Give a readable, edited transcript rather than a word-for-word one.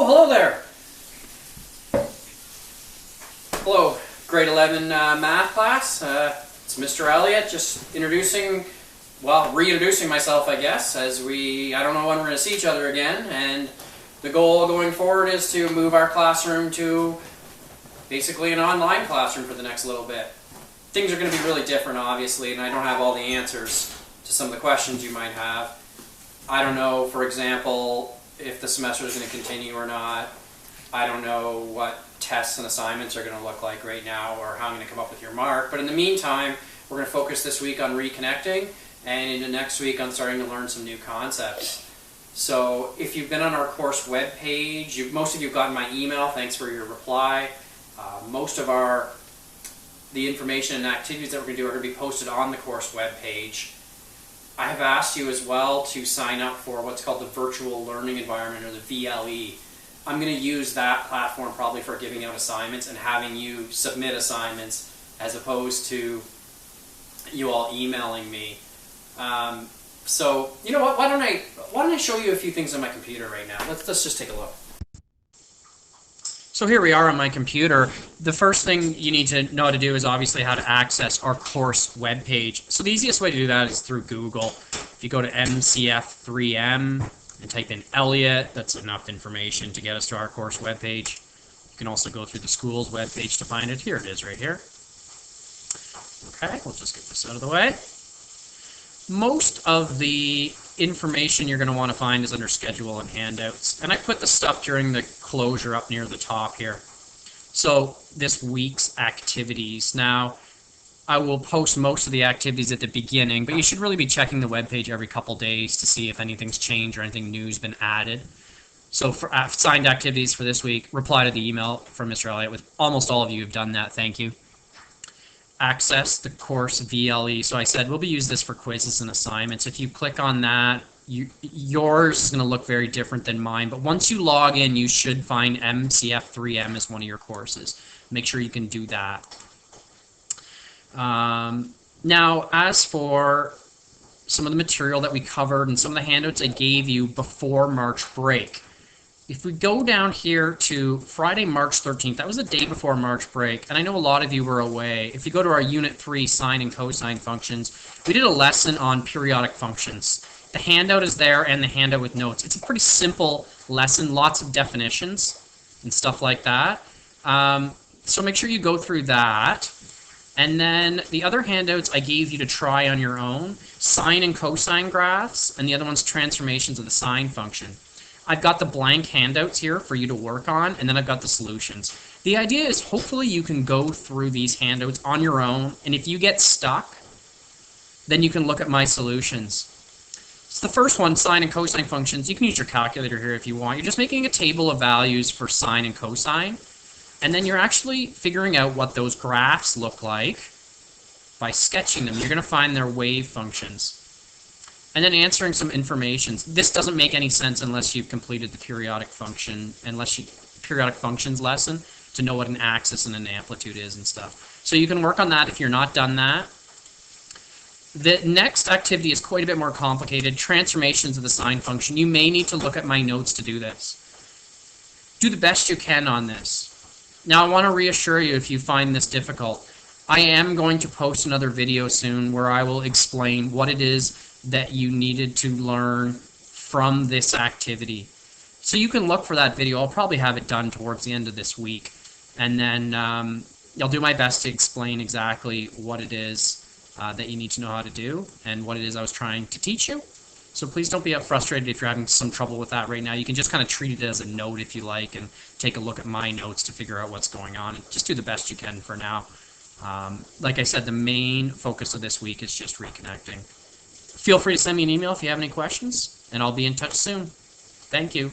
hello there. Hello, grade 11 math class. It's Mr. Elliott, just reintroducing myself, I guess, as I don't know when we're going to see each other again, and the goal going forward is to move our classroom to basically an online classroom for the next little bit. Things are going to be really different, obviously, and I don't have all the answers to some of the questions you might have. I don't know, for example, if the semester is going to continue or not. I don't know what tests and assignments are going to look like right now, or how I'm going to come up with your mark. But in the meantime, we're going to focus this week on reconnecting, and into next week on starting to learn some new concepts. So if you've been on our course webpage, most of you have gotten my email. Thanks for your reply. Most of the information and activities that we're going to do are going to be posted on the course webpage. I have asked you as well to sign up for what's called the Virtual Learning Environment, or the VLE. I'm going to use that platform probably for giving out assignments and having you submit assignments, as opposed to you all emailing me. So you know what? Why don't I show you a few things on my computer right now? Let's just take a look. So here we are on my computer. The first thing you need to know how to do is obviously how to access our course webpage. So the easiest way to do that is through Google. If you go to MCF3M and type in Elliott, that's enough information to get us to our course webpage. You can also go through the school's webpage to find it. Here it is right here. Okay, we'll just get this out of the way. Most of the information you're going to want to find is under schedule and handouts, and I put the stuff during the closure up near the top here. So this week's activities. Now I will post most of the activities at the beginning, but you should really be checking the webpage every couple days to see if anything's changed or anything new's been added. So for assigned activities for this week, reply to the email from Mr. Elliott. With almost all of you have done that, thank you. Access the course VLE. So I said we'll be using this for quizzes and assignments. If you click on that, yours is going to look very different than mine, but once you log in, you should find MCF3M as one of your courses. Make sure you can do that. Now, as for some of the material that we covered and some of the handouts I gave you before March break, if we go down here to Friday, March 13th, that was the day before March break, and I know a lot of you were away. If you go to our Unit 3 sine and cosine functions, we did a lesson on periodic functions. The handout is there, and the handout with notes. It's a pretty simple lesson, lots of definitions and stuff like that. So make sure you go through that. And then the other handouts I gave you to try on your own, sine and cosine graphs, and the other one's transformations of the sine function. I've got the blank handouts here for you to work on, and then I've got the solutions. The idea is hopefully you can go through these handouts on your own, and if you get stuck, then you can look at my solutions. So the first one, sine and cosine functions, you can use your calculator here if you want. You're just making a table of values for sine and cosine, and then you're actually figuring out what those graphs look like by sketching them. You're going to find their wave functions. And then answering some information. This doesn't make any sense unless you've completed the periodic functions lesson to know what an axis and an amplitude is and stuff. So you can work on that if you're not done that. The next activity is quite a bit more complicated, transformations of the sine function. You may need to look at my notes to do this. Do the best you can on this. Now I want to reassure you if you find this difficult, I am going to post another video soon where I will explain what it is that you needed to learn from this activity. So you can look for that video. I'll probably have it done towards the end of this week. And then I'll do my best to explain exactly what it is that you need to know how to do and what it is I was trying to teach you. So please don't be frustrated if you're having some trouble with that right now. You can just kind of treat it as a note if you like and take a look at my notes to figure out what's going on. And just do the best you can for now. Like I said, the main focus of this week is just reconnecting. Feel free to send me an email if you have any questions, and I'll be in touch soon. Thank you.